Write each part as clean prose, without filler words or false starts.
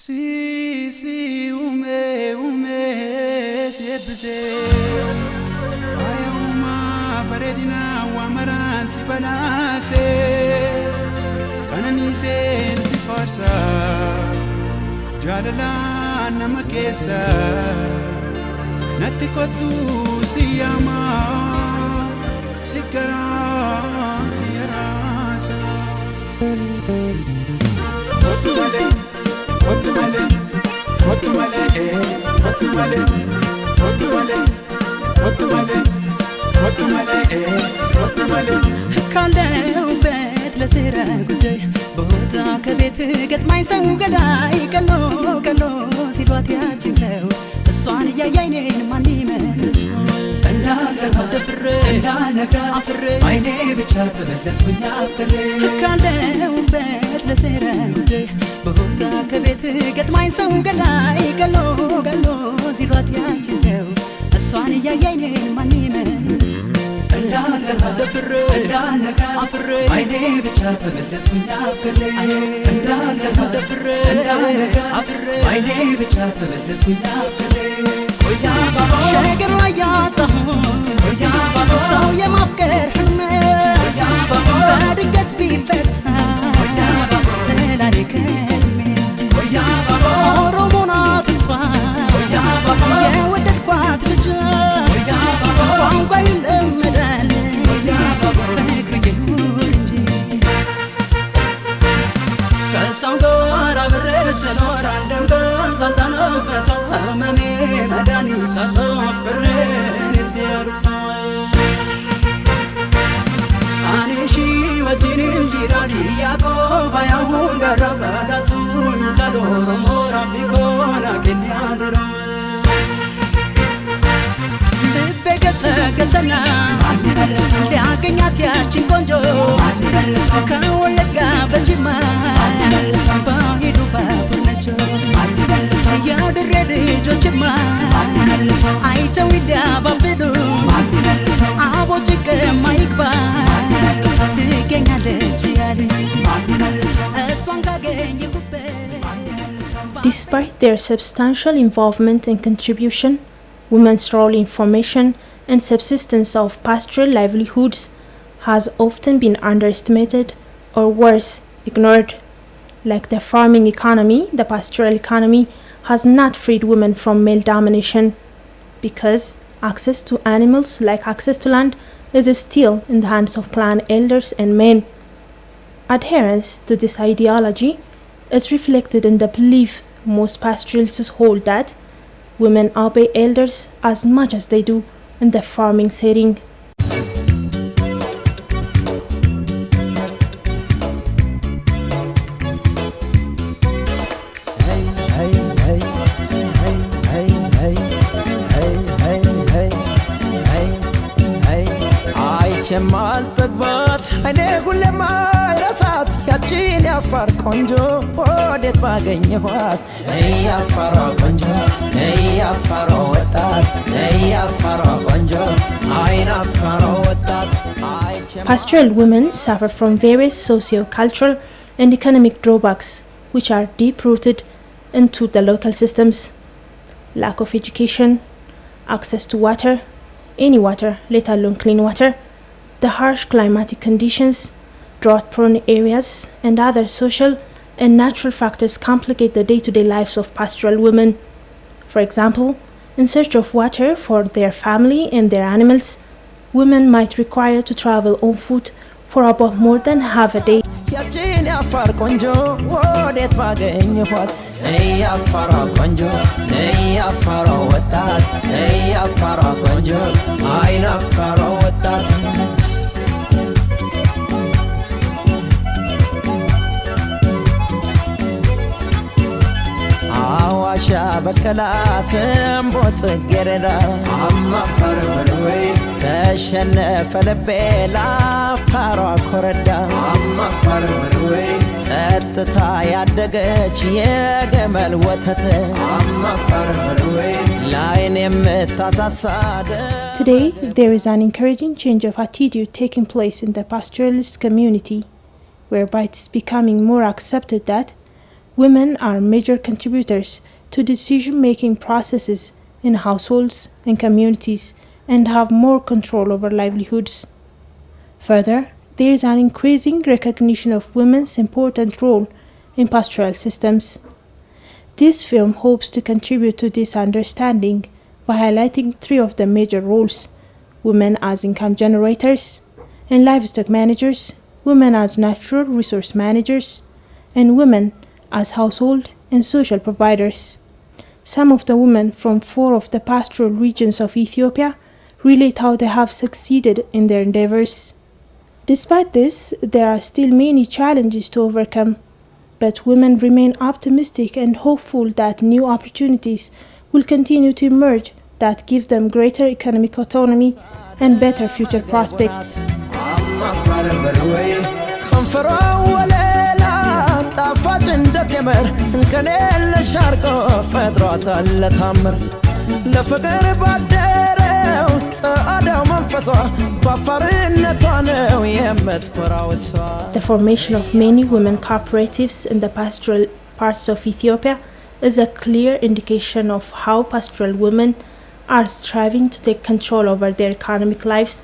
Si ume sebze ayuma paredina wamaran si balase kanani si farsa jalala namakesa natikotu siyama sikara yarasa otumale ካለው በት ለስራ ጉዳይ ቦታ ከቤት ገጥማኝ ሰው ገዳይ ቀሎ ሲሏት ያችን ሰው እሷን እያያይ እኔን ማን ይመልስ እንዳልቀርባት ደፍሬ እንዳልነግራት አፍሬ አይኔ ብቻ ተመለስኩኝ አፍሬ ካለው በት ለስራ ጉዳይ ቦታ ከቤት ገጥማኝ ሰው ገዳይ ቀሎ ሲሏት ያችን ሰው እሷን እያያይ እኔን ማን ይመልስ እንዳልቀርባት ደፍሬ እንዳልነግራት አፍሬ አይኔ ብቻ ተመለስኩኝ አፍሬ እንዳልቀርባት ደፍሬ እንዳልነግራት አፍሬ አይኔ ብቻ ተመለስኩኝ አፍሬ ሆያ ባባ ሸገር ላይ ያጣሁ ሆያ ባባ ሰው የማፍቀር ህልም ሆያ ባባ በድንገት ቢፈታ ሆያ ባባ ስላልከልሜ ሆያ ባባ ኦሮሞና ተስፋ ሆያ ባባ የወደድኳት ልጅ ሆያ ባባ ቋንቋ ይለመዳል ሆያ ባባ ፍቅር ይኑር እንጂ ከሰው ጋር አብሬ ስኖር አንድም ቀን ሳልተነፈሰው ህመሜ መድኃኒት አጥቶ ፍቅሬን ሲያርቅ ሰው አኔሺ ወጂን እንጂራዲ ያቆባ ያሁን ገረበዳቱን ዘሎሮ ሞራ ቢጎና ከኛደራ ልቤ ገሰገሰና ሊያገኛት ያችን ቆንጆ ከወለጋ በጅማ ባሂዱ ባቡነቸው የድሬ ልጆችማ አይተው ይዳባብሉ አቦ ጭቅማ ይግባ ትገኛለች ያለ እሷን ካገኘሁበት Despite their substantial involvement and contribution, women's role in formation and subsistence of pastoral livelihoods has often been underestimated or worse, ignored. Like the farming economy, the pastoral economy has not freed women from male domination because access to animals, like access to land, is still in the hands of clan elders and men. Adherence to this ideology is reflected in the belief most pastoralists hold that women obey elders as much as they do in the farming setting. ጀማል ተግባት አይኔ ሁሌም አይረሳት ያቺን ያፋር ቆንጆ ወዴት ባገኘኋት ያፋሯ ቆንጆ ያፋሯ ወጣት ያፋሯ ቆንጆ አይን አፋሯ ወጣት Pastoral women suffer from various socio-cultural and economic drawbacks which are deep-rooted into the local systems. Lack of education, access to water, any water, let alone clean water, the harsh climatic conditions, drought-prone areas, and other social and natural factors complicate the day-to-day lives of pastoral women. For example, in search of water for their family and their animals, women might require to travel on foot for about more than half a day. ያቺን ያፋር ቆንጆ ወዴት ባገኘኋት ያፋሯ ቆንጆ ያፋሯ ወጣት ያፋሯ ቆንጆ አይን አፋሯ ወጣት አዋሻ በቀላትም ቦጽጌረዳ አማፈር በርወይ ተሸነፈ ልቤ ላፋሯ ኮረዳ አማፈር በርወይ ጠጥታ ያደገች የገመል ወተት አማፈር በርወይ ላይን የምታሳሳደ Today, there is an encouraging change of attitude taking place in the pastoralist community, whereby it is becoming more accepted that Women are major contributors to decision-making processes in households and communities and have more control over livelihoods. Further, there is an increasing recognition of women's important role in pastoral systems. This film hopes to contribute to this understanding by highlighting three of the major roles: women as income generators and livestock managers, women as natural resource managers, and women as household and social providers. Some of the women from 4 of the pastoral regions of Ethiopia relate how they have succeeded in their endeavors. Despite this, there are still many challenges to overcome, but women remain optimistic and hopeful that new opportunities will continue to emerge that give them greater economic autonomy and better future prospects. ጣፋጭ እንደቴምር እንከን የለሽ አርጎ ፈጥሯታል ለታምር ለፍቅር ባደረው ጸአዳው መንፈሷ በአፋርነቷ ነው የምትኮራው እሷ። The formation of many women cooperatives in the pastoral parts of Ethiopia is a clear indication of how pastoral women are striving to take control over their economic lives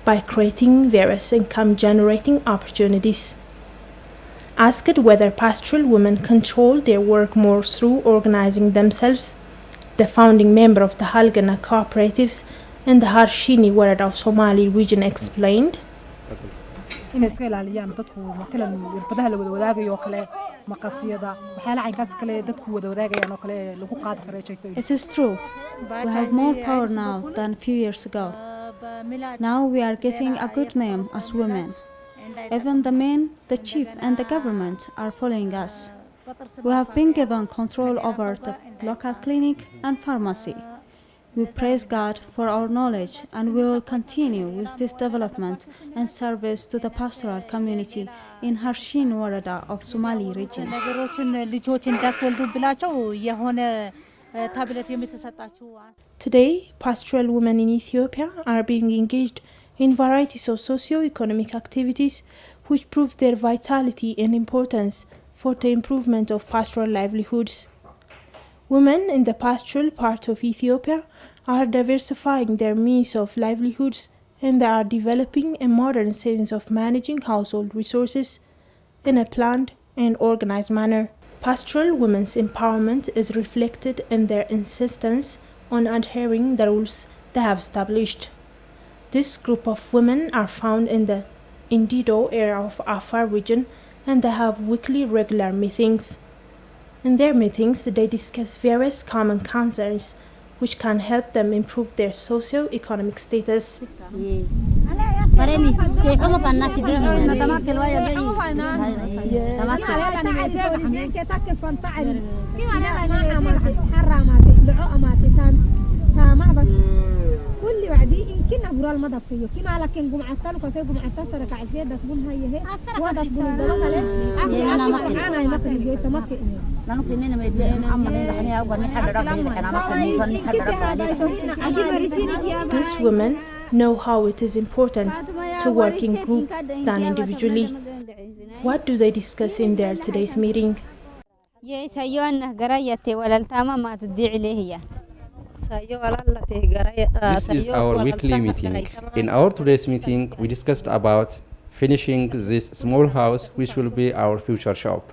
by creating various income-generating opportunities. Asked whether pastoral women control their work more through organizing themselves, the founding member of the Halgana cooperatives in the Harshini Warada of Somali region explained, It is true. We have more power now than a few years ago. Now we are getting a good name as women. Even the men, the chief and the government are following us. We have been given control over the local clinic and pharmacy. We praise God for our knowledge and we will continue with this development and service to the pastoral community in Harshin Warada of Somali region. Today, pastoral women in Ethiopia are being engaged in varieties of socio-economic activities which prove their vitality and importance for the improvement of pastoral livelihoods. Women in the pastoral part of Ethiopia are diversifying their means of livelihoods and they are developing a modern sense of managing household resources in a planned and organized manner. Pastoral women's empowerment is reflected in their insistence on adhering the rules they have established. This group of women are found in the Indido area of Afar region and they have weekly regular meetings. In their meetings, they discuss various common concerns which can help them improve their socio-economic status. كل وعدي إن كنا برال مضى فيه كما لكن جمعة تلو كسي جمعة تسرق عزيزة تقول هي وهذا تقول الدلوك عليه أنا ما كنت جاي تمكن لا نقول إننا ما يدلي محمد إذا حني أول نحن ربنا كنا ما These women know how it is important to work in group than individually. What do they discuss in their today's meeting? Yes, أيوة قراية ولا التامة ما تدعي عليه. This is our weekly meeting. In our today's meeting, we discussed about finishing this small house which will be our future shop.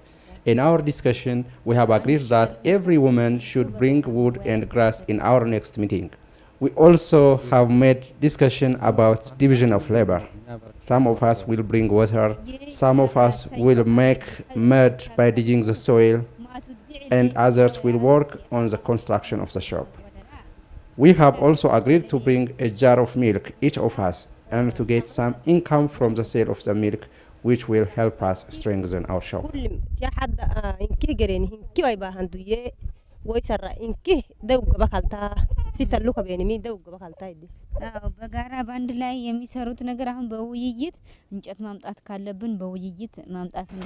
In our discussion, we have agreed that every woman should bring wood and grass in our next meeting. We also have made discussion about division of labor. Some of us will bring water, some of us will make mud by digging the soil, and others will work on the construction of the shop. We have also agreed to bring a jar of milk, each of us, and to get some income from the sale of the milk, which will help us strengthen our shop.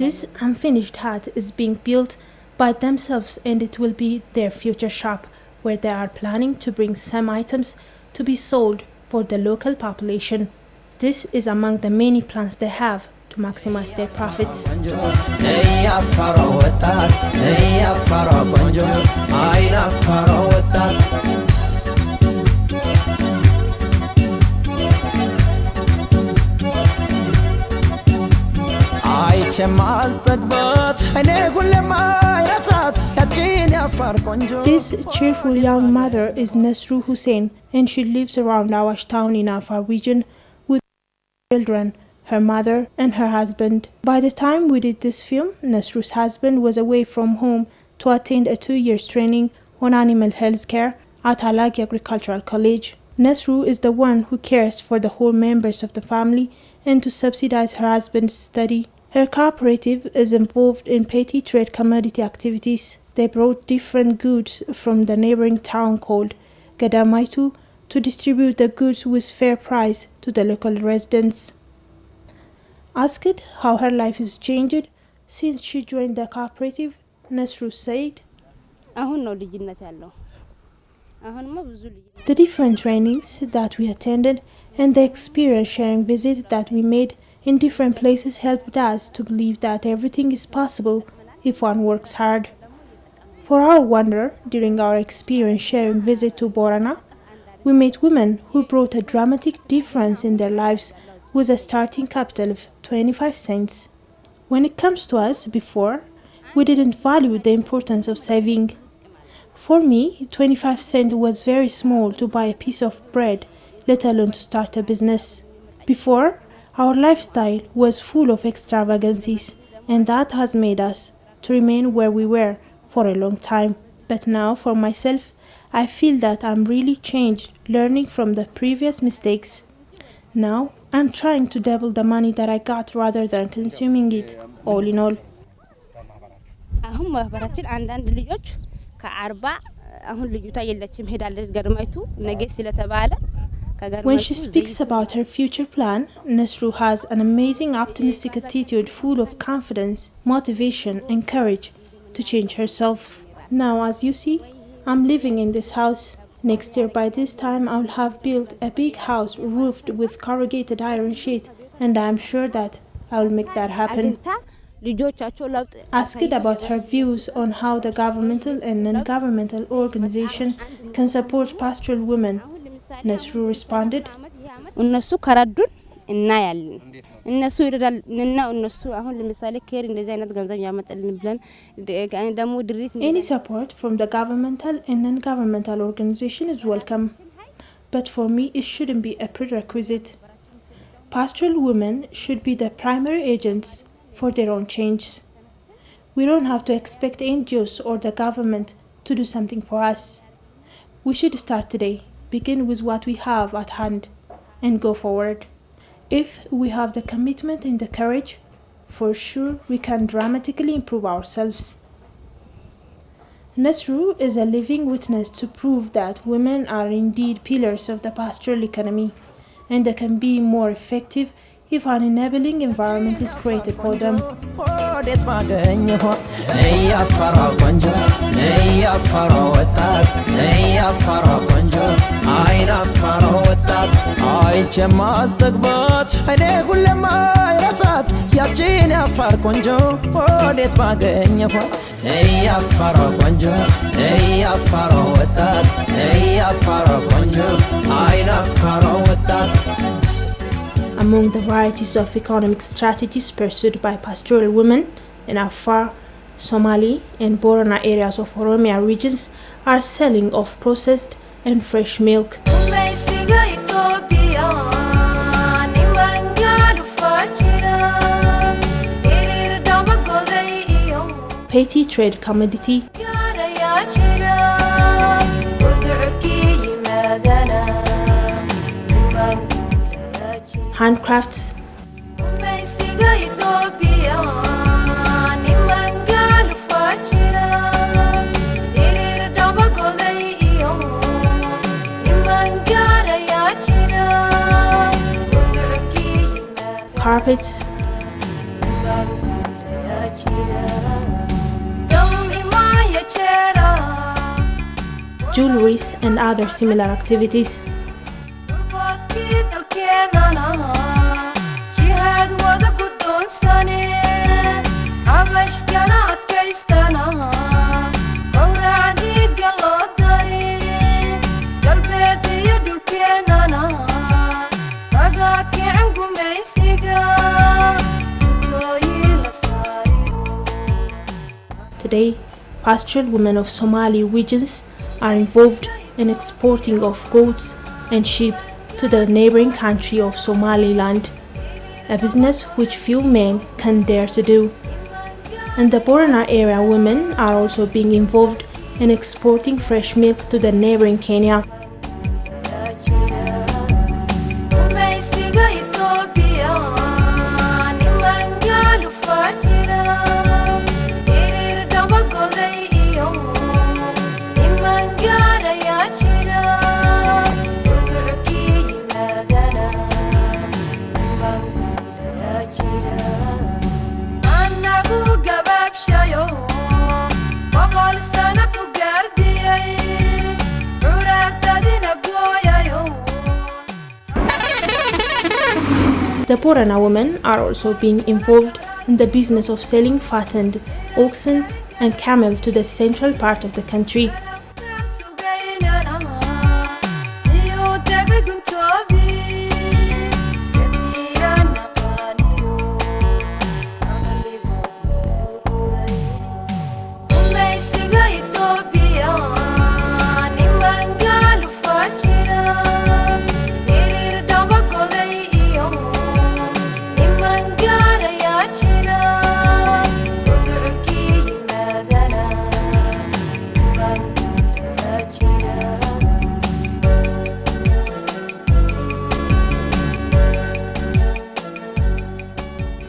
This unfinished hut is being built by themselves and it will be their future shop, where they are planning to bring some items to be sold for the local population. This is among the many plans they have to to maximize their profits. This cheerful young mother is Nasru Hussein, and she lives around Awash town in Afar region with children, her mother and her husband. By the time we did this film, Nasru's husband was away from home to attend a 2-year training on animal health care at Alagi Agricultural College. Nasru is the one who cares for the whole members of the family and to subsidize her husband's study. Her cooperative is involved in petty trade commodity activities. They brought different goods from the neighboring town called Gadamaitu to distribute the goods with fair price to the local residents. Asked how her life has changed since she joined the cooperative, Nasru said, the different trainings that we attended and the experience sharing visits that we made in different places helped us to believe that everything is possible if one works hard. For our wonder, during our experience sharing visit to Borana, we met women who brought a dramatic difference in their lives with a starting capital of 25 cents. When it comes to us before, we didn't value the importance of saving. For me, 25 cents was very small to buy a piece of bread, let alone to start a business. Before, our lifestyle was full of extravagancies, and that has made us to remain where we were for a long time. But now, for myself, I feel that I'm really changed, learning from the previous mistakes. Now, I'm trying to double the money that I got rather than consuming it, all in all. When she speaks about her future plan, Nasru has an amazing optimistic attitude full of confidence, motivation and courage to change herself. Now, as you see, I'm living in this house. Next year by this time I'll have built a big house roofed with corrugated iron sheet, and I'm sure that I'll make that happen. Asked about her views on how the governmental and non-governmental organization can support pastoral women, Nasru responded, any support from the governmental and non-governmental organization is welcome, but for me it shouldn't be a prerequisite. Pastoral women should be the primary agents for their own change. We don't have to expect NGOs or the government to do something for us. We should start today, begin with what we have at hand, and go forward. If we have the commitment and the courage, for sure we can dramatically improve ourselves. Nasru is a living witness to prove that women are indeed pillars of the pastoral economy, and they can be more effective if an enabling environment is created for them. Among the varieties of economic strategies pursued by pastoral women in Afar, Somali and Borana areas of Oromia regions are selling of processed and fresh milk. Petty trade commodity, handcrafts, carpets, jewelries and other similar activities. Today, pastoral women of Somali regions are involved in exporting of goats and sheep to the neighboring country of Somaliland, a business which few men can dare to do. In the Borana area, women are also being involved in exporting fresh milk to the neighboring Kenya. The Borana women are also being involved in the business of selling fattened oxen and camel to the central part of the country.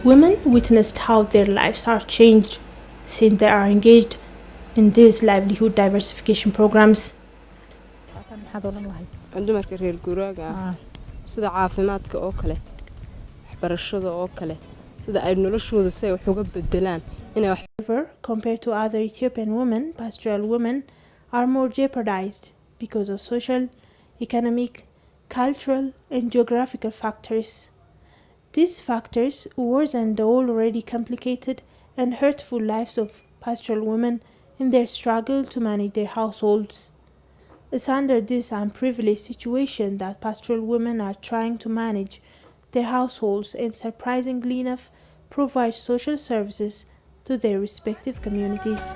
Women witnessed how their lives are changed since they are engaged in these livelihood diversification programs. dumarka reer guuraaga sida caafimaadka oo kale waxbarashada oo kale sida ay noloshooda say wax uga bedelaan inay wax. However, compared to other Ethiopian women, pastoral women are more jeopardized because of social, economic, cultural, and geographical factors. These factors worsen the already complicated and hurtful lives of pastoral women in their struggle to manage their households. It's under this unprivileged situation that pastoral women are trying to manage their households and, surprisingly enough, provide social services to their respective communities.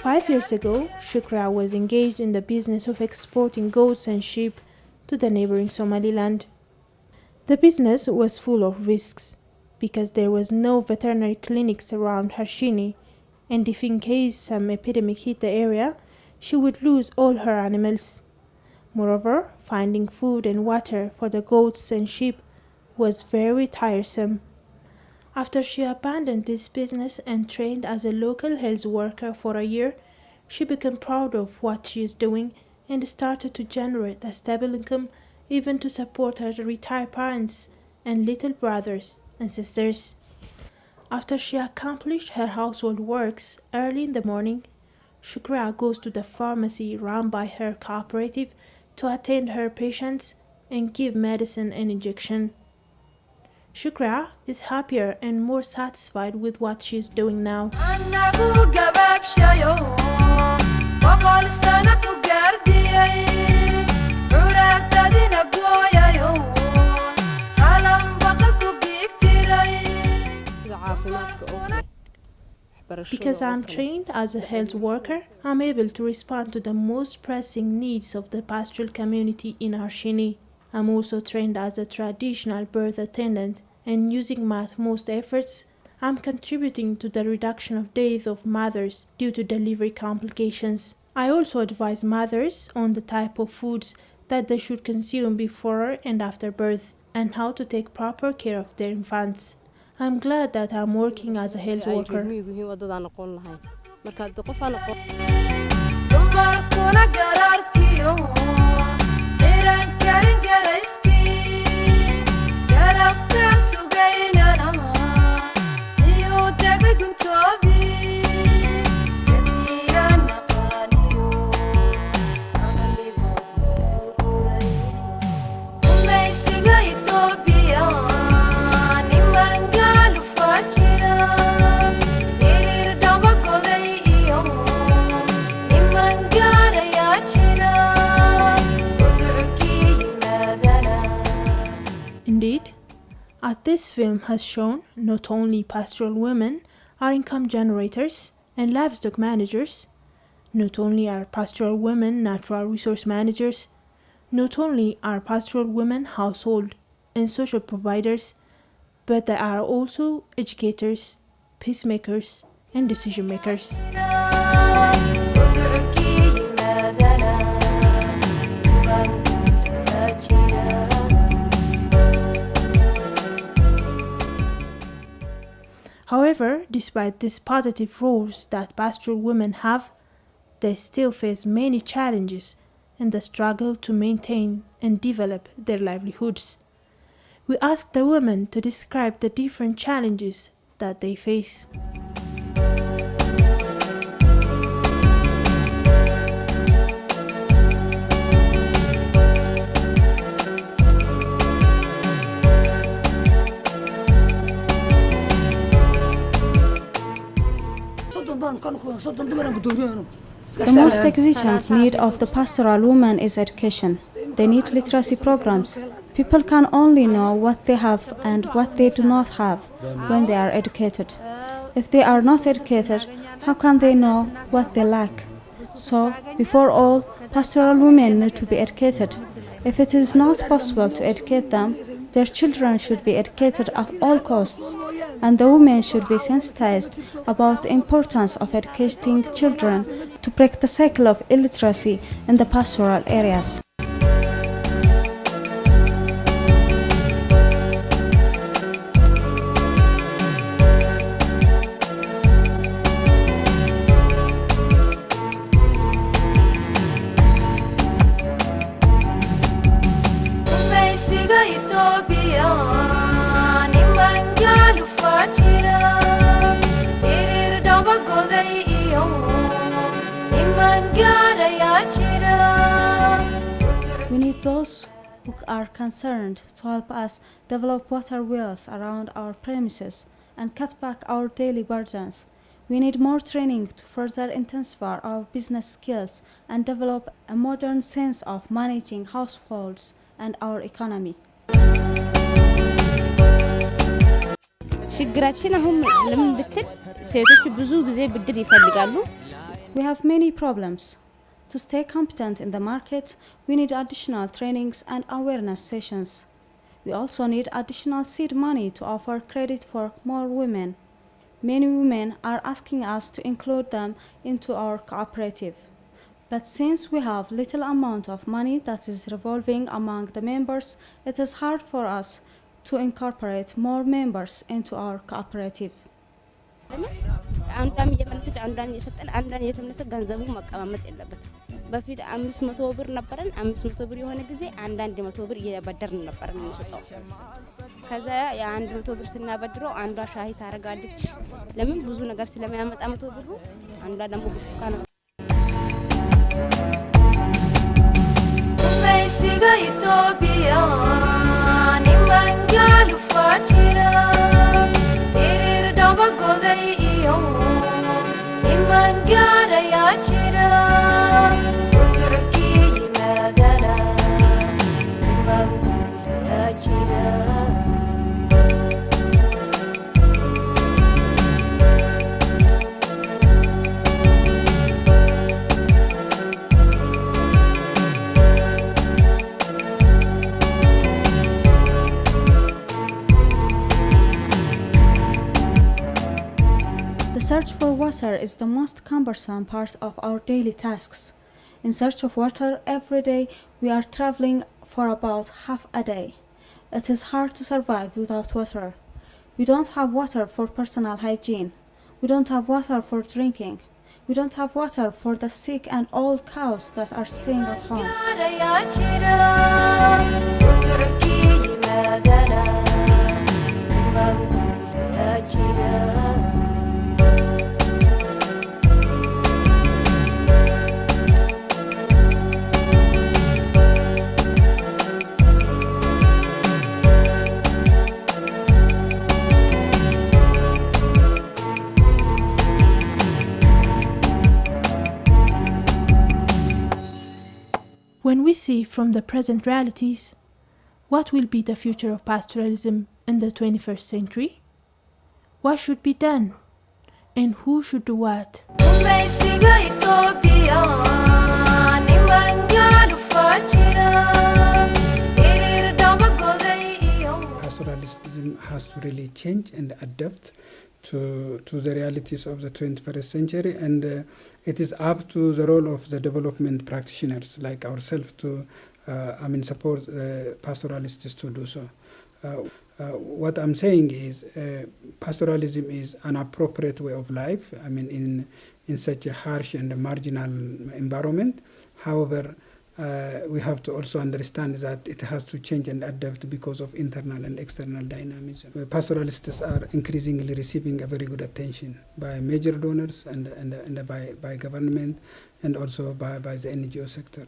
Five years ago, Shukra was engaged in the business of exporting goats and sheep to the neighboring Somaliland. The business was full of risks because there was no veterinary clinics around Harshini, and if in case some epidemic hit the area, she would lose all her animals. Moreover, finding food and water for the goats and sheep was very tiresome. After she abandoned this business and trained as a local health worker for a year, she became proud of what she is doing and started to generate a stable income even to support her retired parents and little brothers and sisters. After she accomplished her household works early in the morning, Shukra goes to the pharmacy run by her cooperative to attend her patients and give medicine and injection. Shukra is happier and more satisfied with what she is doing now. Because I'm trained as a health worker, I'm able to respond to the most pressing needs of the pastoral community in Harshini. I'm also trained as a traditional birth attendant, and using my utmost efforts, I'm contributing to the reduction of death of mothers due to delivery complications. I also advise mothers on the type of foods that they should consume before and after birth, and how to take proper care of their infants. I'm glad that I'm working as a health worker. this film has shown, not only pastoral women are income generators and livestock managers, not only are pastoral women natural resource managers, not only are pastoral women household and social providers, but they are also educators, peacemakers, and decision makers. However, despite these positive roles that pastoral women have, they still face many challenges in the struggle to maintain and develop their livelihoods. We asked the women to describe the different challenges that they face. The most exigent need of the pastoral women is education. They need literacy programs. People can only know what they have and what they do not have when they are educated. If they are not educated, how can they know what they lack? So, before all, pastoral women need to be educated. If it is not possible to educate them, their children should be educated at all costs, and the women should be sensitized about the importance of educating children to break the cycle of illiteracy in the pastoral areas. We need those who are concerned to help us develop water wells around our premises and cut back our daily burdens. We need more training to further intensify our business skills and develop a modern sense of managing households and our economy. We have many problems. To stay competent in the market, we need additional trainings and awareness sessions. We also need additional seed money to offer credit for more women. Many women are asking us to include them into our cooperative. But since we have little amount of money that is revolving among the members, it is hard for us to incorporate more members into our cooperative. በፊት 500 ብር ነበረን 500 ብር የሆነ ጊዜ አንዳንድ 100 ብር እየበደርን ነበር እንሰጣው ከዛ ያ100 ብር ስናበድረው አንዷ ሻሂ ታረጋለች ለምን ብዙ ነገር ስለሚያመጣ 100 ብሩ አንዷ ደግሞ ብርቱካን Ethiopia ni mangalu fachira irir dabagodai iyo ni mangara yachira udurki madana ni mangara yachira The search for water is the most cumbersome part of our daily tasks. In search of water, every day we are traveling for about half a day. It is hard to survive without water. We don't have water for personal hygiene. We don't have water for drinking. We don't have water for the sick and old cows that are staying at home. When we see from the present realities, what will be the future of pastoralism in the 21st century? What should be done? And who should do what? Pastoralism has to really change and adapt to the realities of the 21st century, and it is up to the role of the development practitioners like ourselves to support pastoralists to do so. What I'm saying is pastoralism is an appropriate way of life, in such a harsh and marginal environment. However, we have to also understand that it has to change and adapt because of internal and external dynamism. Pastoralists are increasingly receiving a very good attention by major donors and by government and also by the NGO sector.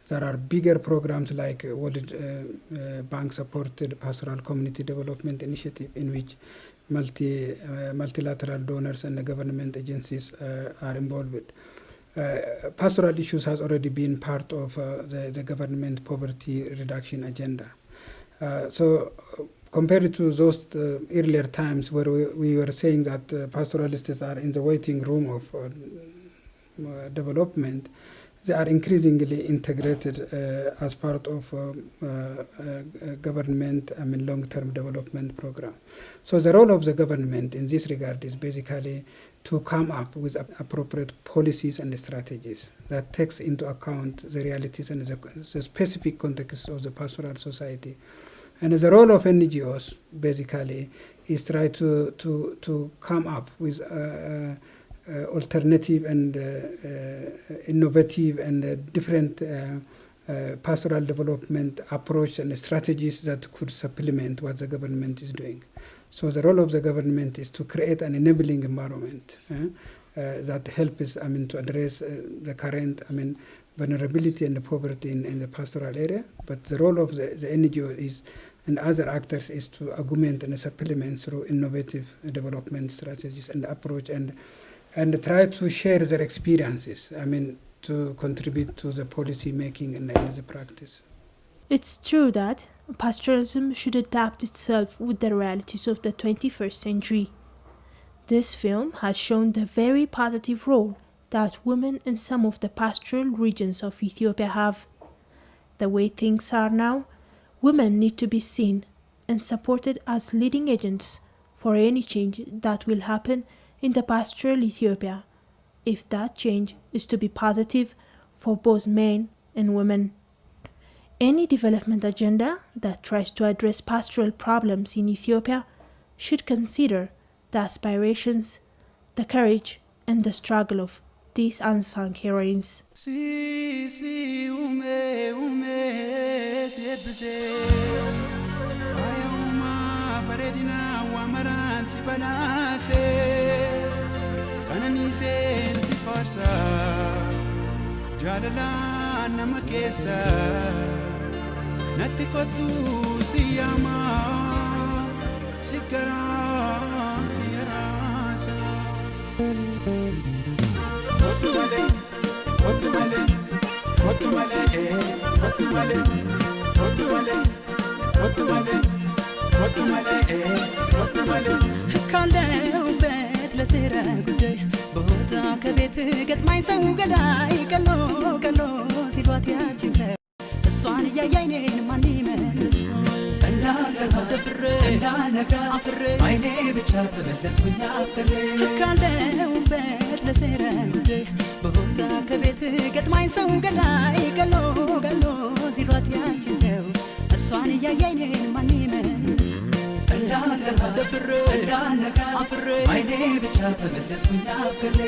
There are bigger programs like World Bank-supported Pastoral Community Development Initiative, in which multilateral donors and the government agencies are involved. Pastoral issues has already been part of the government poverty reduction agenda. So compared to those earlier times where we were saying that pastoralists are in the waiting room of development, they are increasingly integrated as part of government long-term development program. So the role of the government in this regard is basically to come up with appropriate policies and strategies that takes into account the realities and the specific context of the pastoral society. And the role of NGOs basically is try to come up with alternative and innovative and different pastoral development approach and strategies that could supplement what the government is doing. So the role of the government is to create an enabling environment that helps to address the current vulnerability and the poverty in the pastoral area. But the role of the NGO is and other actors is to augment and supplement through innovative development strategies and approach and try to share their experiences, to contribute to the policy making and the practice. It's true that pastoralism should adapt itself with the realities of the 21st century. This film has shown the very positive role that women in some of the pastoral regions of Ethiopia have. The way things are now, women need to be seen and supported as leading agents for any change that will happen in the pastoral Ethiopia, if that change is to be positive for both men and women. Any development agenda that tries to address pastoral problems in Ethiopia should consider the aspirations, the courage, and the struggle of these unsung heroines. Natti kottu siyama sigara yarasa Otumale Otumale Otumale Otumale Otumale Otumale Otumale Otumale ካለው በት ለስራ ጉዳይ ቦታ ከቤት ገጥማኝ ሰው ገዳይ ቀሎ ቀሎ ሲሏት ያችን ሰው እሷን እያያይ እኔን ማን ይመልስ እንዳልገባ ደፍሬ እንዳልነጋ አፍሬ አይኔ ብቻ ተመለስኩኝ አፍሬ ካለሁበት ለስራ ጉዳይ ቦታ ከቤት ገጥማኝ ሰው ገዳይ ቀሎ ቀሎ ሲሏት ያችን ሰው እሷን እያያይ እኔን ማን ይመልስ እንዳልገባ ደፍሬ እንዳልነጋ አፍሬ አይኔ ብቻ ተመለስኩኝ አፍሬ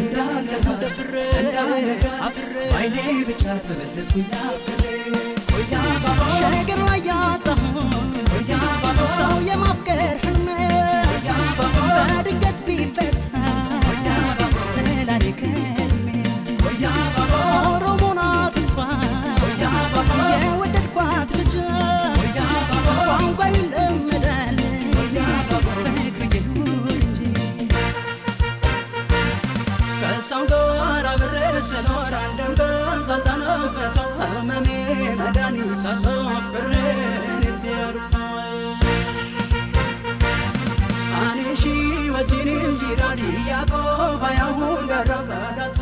እንዳልገባ ደፍሬ እንዳልነጋ አፍሬ አይኔ ብቻ ተመለስኩኝ አፍሬ ሸገር ላይ ያጣሁት ሰው የማፍቀር ህልሜ በድንገት ቢፈታ ስላኔ ከልሜ ኦሮሞ ናት እሷ የወደድኳት ልጅ ቋንቋ ይለመዳል ፍቅር ይኑር እንጂ ከሰው ጋር አብሬ ስኖር አንድም ቀን ሳልተነፈሰው ህመሜ መድኃኒት አጣሁ አፍቅሬ ሲያርቅ ሰው Maria go vaya hunda ramada